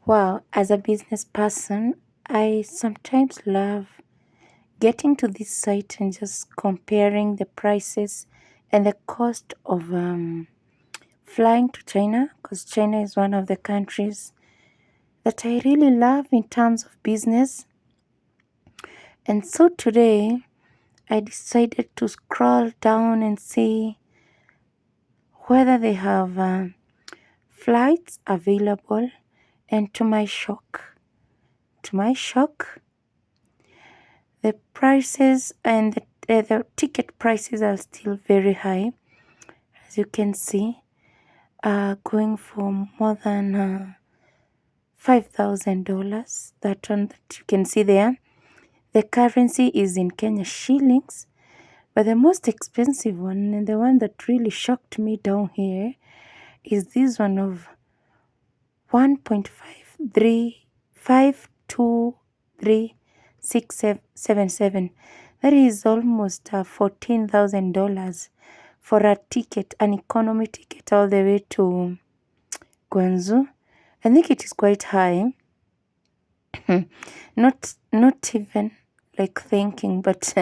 Wow, as a business person, I sometimes love getting to this site and just comparing the prices and the cost of flying to China, because China is one of the countries that I really love in terms of business. And so today I decided to scroll down and see whether they have flights available. And to my shock, the prices and the ticket prices are still very high. As you can see, going for more than $5,000. That one that you can see there. The currency is in Kenya shillings, but the most expensive one and the one that really shocked me down here is this one of 1.52357. That is almost $14,000 for a ticket, an economy ticket all the way to Guangzhou. I think it is quite high. Not even like thinking, but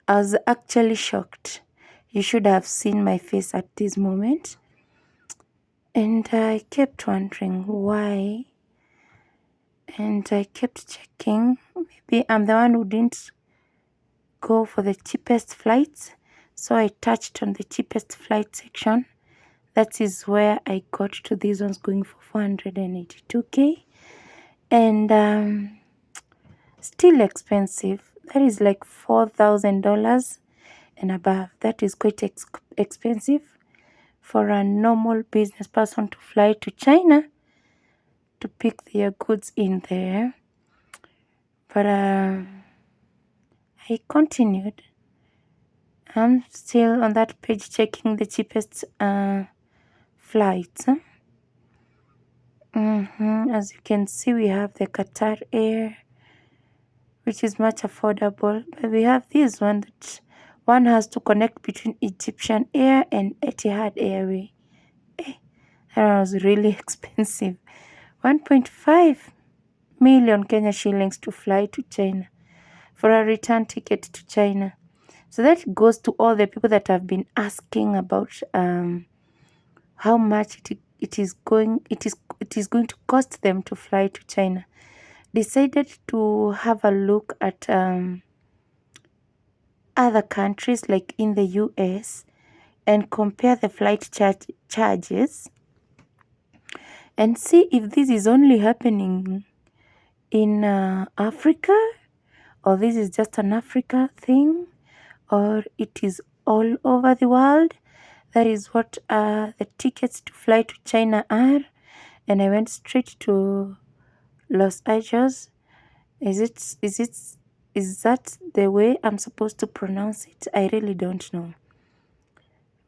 I was actually shocked. You should have seen my face at this moment. And I kept wondering why. And I kept checking. Maybe I'm the one who didn't go for the cheapest flights. So I touched on the cheapest flight section. That is where I got to these ones going for 482K. And still expensive. That is like $4,000 and above. That is quite expensive for a normal business person to fly to China to pick their goods in there. But I continued. I'm still on that page checking the cheapest flights. As you can see, we have the Qatar Air, which is much affordable. But we have this one that one has to connect between Egyptian Air and Etihad Airway. That one was really expensive. 1.5 million Kenya shillings to fly to China for a return ticket to China. So that goes to all the people that have been asking about how much it is going to cost them to fly to China. Decided to have a look at other countries like in the US and compare the flight charges and see if this is only happening in Africa, or this is just an Africa thing, or it is all over the world. That is what the tickets to fly to China are. And I went straight to Los Angeles. Is that the way I'm supposed to pronounce it? I really don't know.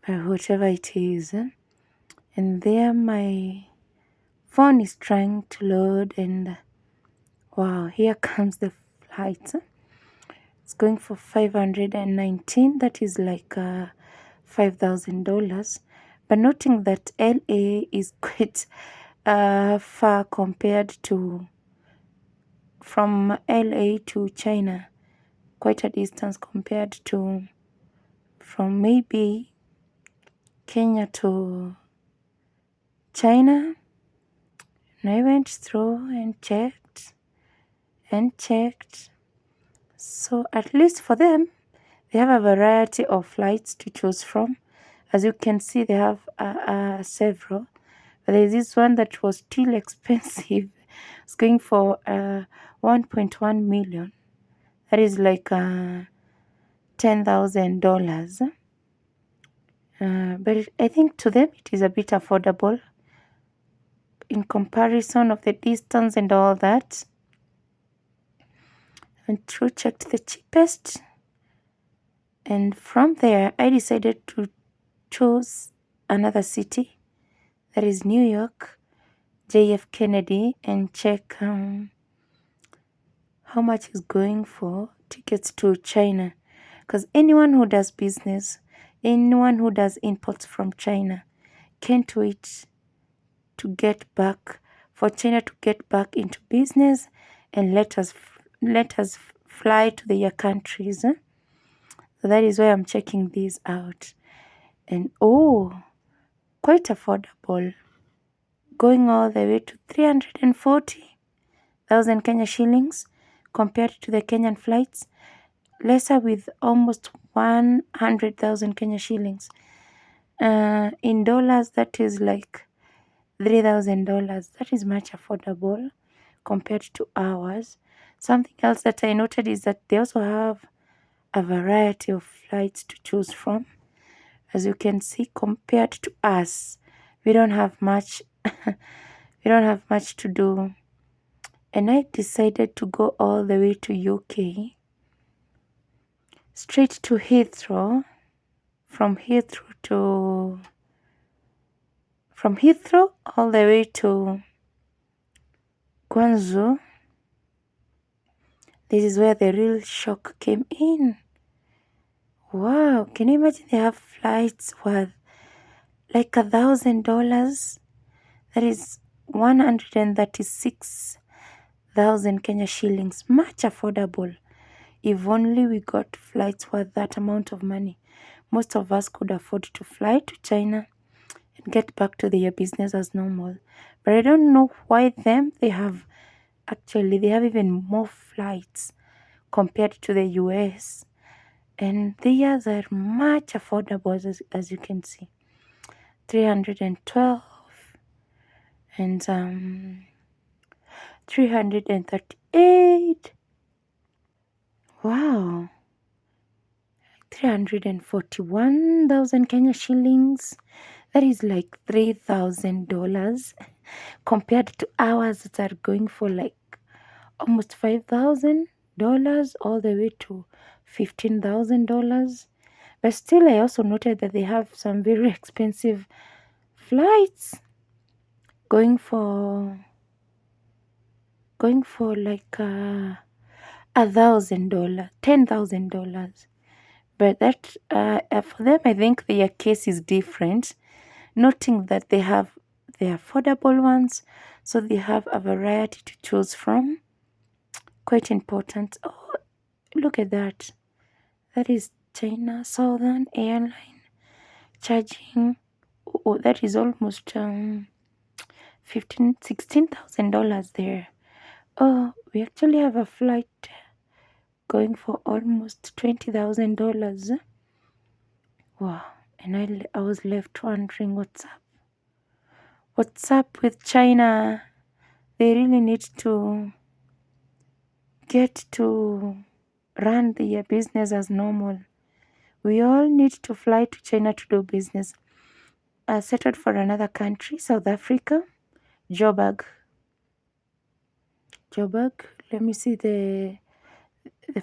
But whatever it is. And there my phone is trying to load, and wow, here comes the flight. It's going for 519. That is like $5,000. But noting that LA is quite far compared to from LA to China, quite a distance compared to from maybe Kenya to China. And I went through and checked. So at least for them, they have a variety of flights to choose from. As you can see, they have several. But there's this one that was still expensive. It's going for 1.1 million. That is like $10,000. But I think to them it is a bit affordable in comparison of the distance and all that. And through checked the cheapest. And from there, I decided to choose another city, that is New York, JF Kennedy, and check how much is going for tickets to China. Because anyone who does business, anyone who does imports from China can't wait to get back for China to get back into business and let us fly to their countries. So that is why I'm checking these out. And quite affordable. Going all the way to 340,000 Kenya shillings compared to the Kenyan flights. Lesser with almost 100,000 Kenya shillings. In dollars, that is like $3,000. That is much affordable compared to ours. Something else that I noted is that they also have a variety of flights to choose from. As you can see, compared to us, we don't have much. We don't have much to do. And I decided to go all the way to UK, straight to Heathrow. From Heathrow all the way to Guangzhou. This is where the real shock came in. Wow, can you imagine they have flights worth like $1,000? That is 136,000 Kenya shillings. Much affordable. If only we got flights worth that amount of money, most of us could afford to fly to China and get back to their business as normal. But I don't know why they have even more flights compared to the US. And theirs are much affordable as you can see. 312 and 338. Wow. 341,000 Kenya shillings. That is like $3,000 compared to ours that are going for like almost $5,000 all the way to $15,000. But still, I also noted that they have some very expensive flights going for like $1,000, $10,000. But that for them, I think their case is different, noting that they have the affordable ones, so they have a variety to choose from. Quite important. Oh, look at that. That is China Southern Airline charging. Oh, that is almost $16,000 there. Oh, we actually have a flight going for almost $20,000. Wow. And I was left wondering what's up. What's up with China? They really need to get to run their business as normal. We all need to fly to China to do business. Settled for another country, South Africa, Joburg. Let me see the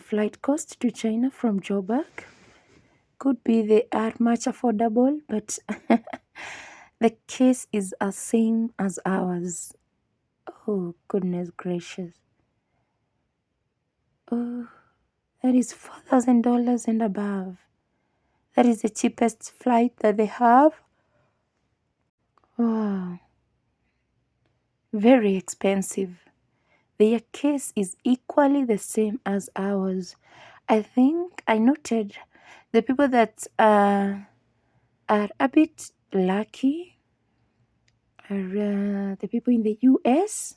flight cost to China from Joburg. Could be they are much affordable, but the case is the same as ours. Oh, goodness gracious. Oh, that is $4,000 and above. That is the cheapest flight that they have. Wow. Very expensive. Their case is equally the same as ours. I think I noted the people that are a bit lucky are the people in the US,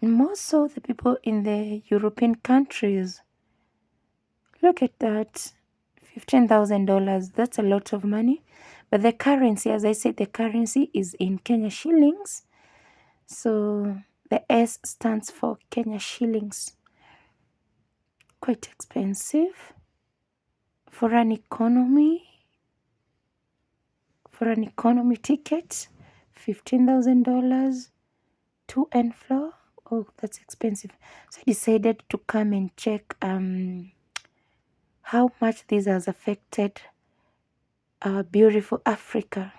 more so the people in the European countries. Look at that. $15,000. That's a lot of money. But the currency, as I said, the currency is in Kenya shillings. So the S stands for Kenya shillings. Quite expensive for an economy ticket. $15,000 to and fro. Oh, that's expensive. So I decided to come and check how much this has affected our beautiful Africa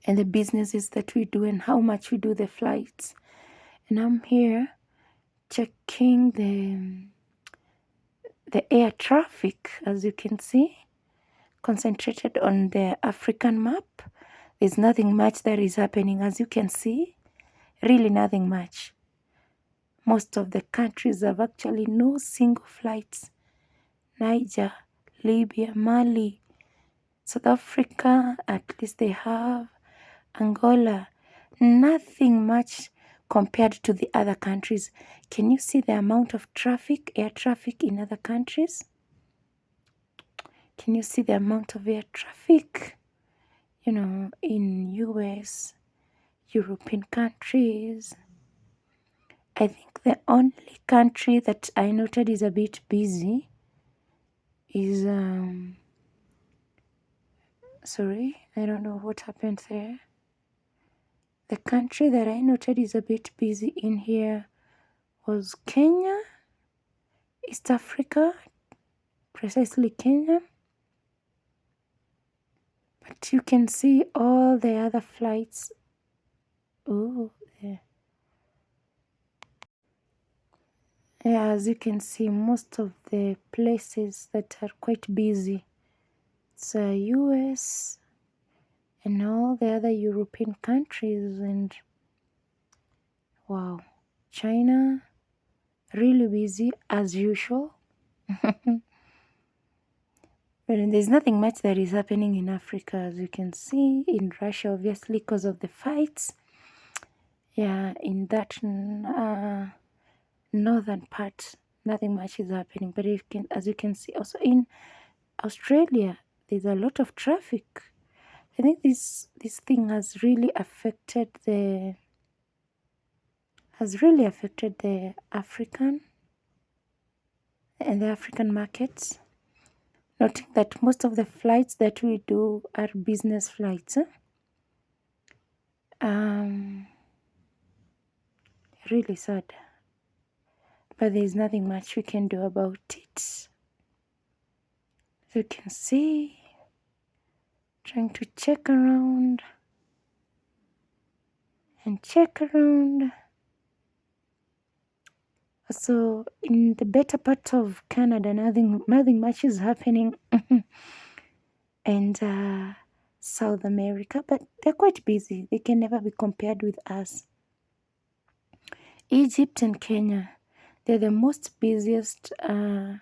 and the businesses that we do and how much we do the flights. And I'm here checking the air traffic, as you can see, concentrated on the African map. There's nothing much that is happening, as you can see. Really nothing much. Most of the countries have actually no single flights. Niger, Libya, Mali, South Africa, at least they have. Angola, nothing much compared to the other countries. Can you see the amount of traffic, air traffic in other countries? Can you see the amount of air traffic, in US, European countries? I think the only country that I noted is a bit busy is, sorry, I don't know what happened there. The country that I noted is a bit busy in here was Kenya, East Africa, precisely Kenya. But you can see all the other flights. Oh, yeah. Yeah, as you can see, most of the places that are quite busy. It's US and all the other European countries, and wow, China, really busy as usual. But there's nothing much that is happening in Africa, as you can see. In Russia, obviously, because of the fights. Yeah, in that northern part, nothing much is happening. But as you can see, also in Australia, there's a lot of traffic. I think this thing has really affected the African and the African markets. Noting that most of the flights that we do are business flights. Really sad. But there's nothing much we can do about it. As you can see, trying to check around and check around. So in the better part of Canada, nothing much is happening. And South America, but they're quite busy. They can never be compared with us. Egypt and Kenya, they're the most busiest, have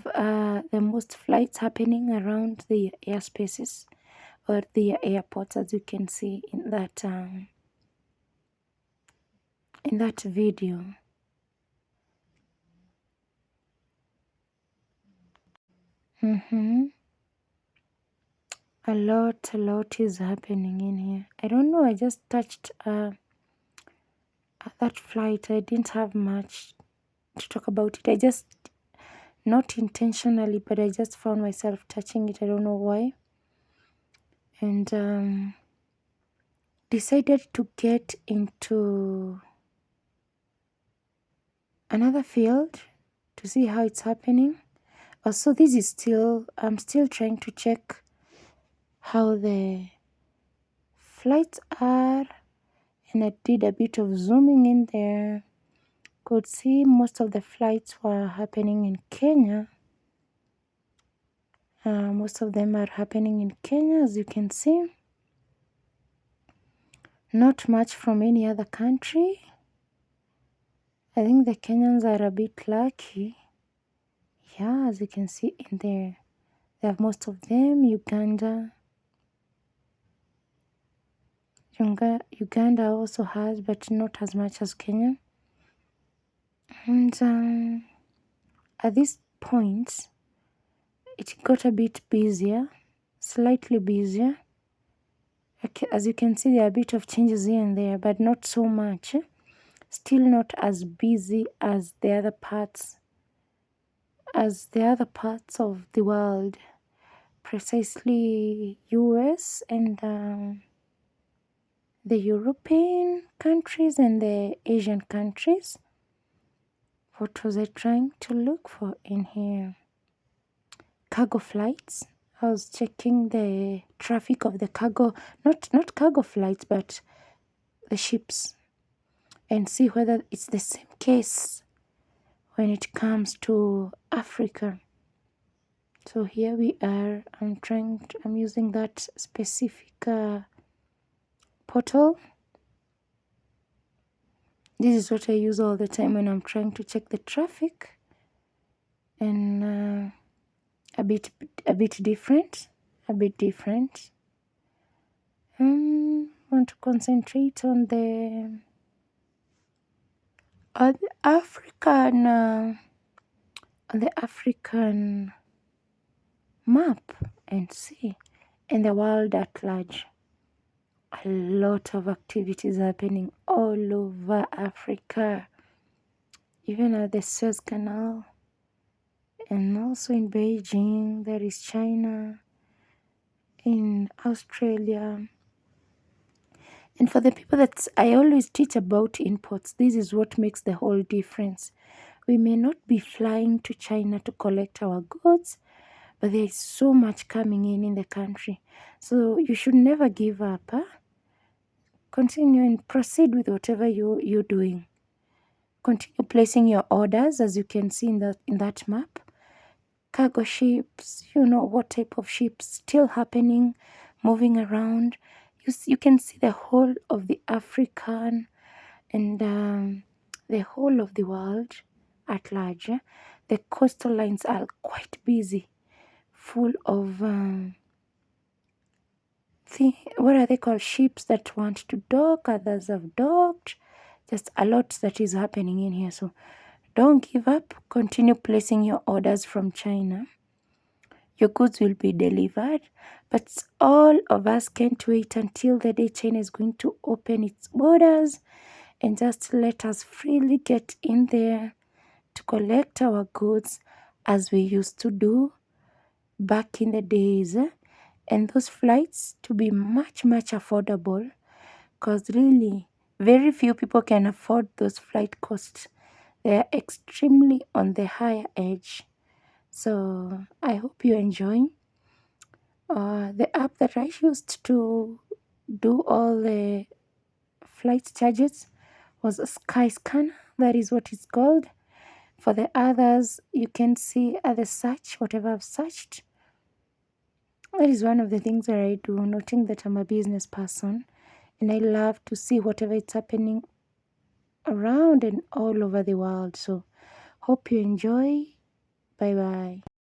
the most flights happening around the airspaces or the airports, as you can see in that video. A lot is happening in here. I don't know, I just touched that flight. I didn't have much to talk about it. I just, not intentionally, but I just found myself touching it. I don't know why. And decided to get into another field to see how it's happening. Also, this is I'm still trying to check how the flights are, and I did a bit of zooming in there. Could see most of the flights were happening in Kenya. Most of them are happening in Kenya, as you can see. Not much from any other country. I think the Kenyans are a bit lucky. Yeah, as you can see in there, they have most of them. Uganda also has, but not as much as Kenya. And at this point, it got a bit busier, slightly busier. Okay, as you can see, there are a bit of changes here and there, but not so much. Still not as busy as the other parts of the world, precisely US and the European countries and the Asian countries. What was I trying to look for in here? Cargo flights. I was checking the traffic of the cargo, not cargo flights, but the ships, and see whether it's the same case when it comes to Africa. So here we are. I'm using that specific portal. This is what I use all the time when I'm trying to check the traffic, and a bit different, a bit different. Want to concentrate on the African map and see in the world at large. A lot of activities happening all over Africa, even at the Suez Canal, and also in Beijing. There is China, in Australia. And for the people that I always teach about imports, this is what makes the whole difference. We may not be flying to China to collect our goods, but there is so much coming in the country. So you should never give up. Continue and proceed with whatever you're doing. Continue placing your orders, as you can see in that map. Cargo ships, what type of ships still happening, moving around. You can see the whole of the African and the whole of the world at large. The coastal lines are quite busy, full of what are they called? Ships that want to dock, others have docked. Just a lot that is happening in here. So don't give up. Continue placing your orders from China. Your goods will be delivered. But all of us can't wait until the day China is going to open its borders and just let us freely get in there to collect our goods as we used to do back in the days. And those flights to be much, much affordable, because really very few people can afford those flight costs. They are extremely on the higher edge. So I hope you enjoy. The app that I used to do all the flight charges was Skyscanner. That is what it's called. For the others, you can see at the search, whatever I've searched. That is one of the things that I do, noting that I'm a business person and I love to see whatever is happening around and all over the world. So hope you enjoy. Bye bye.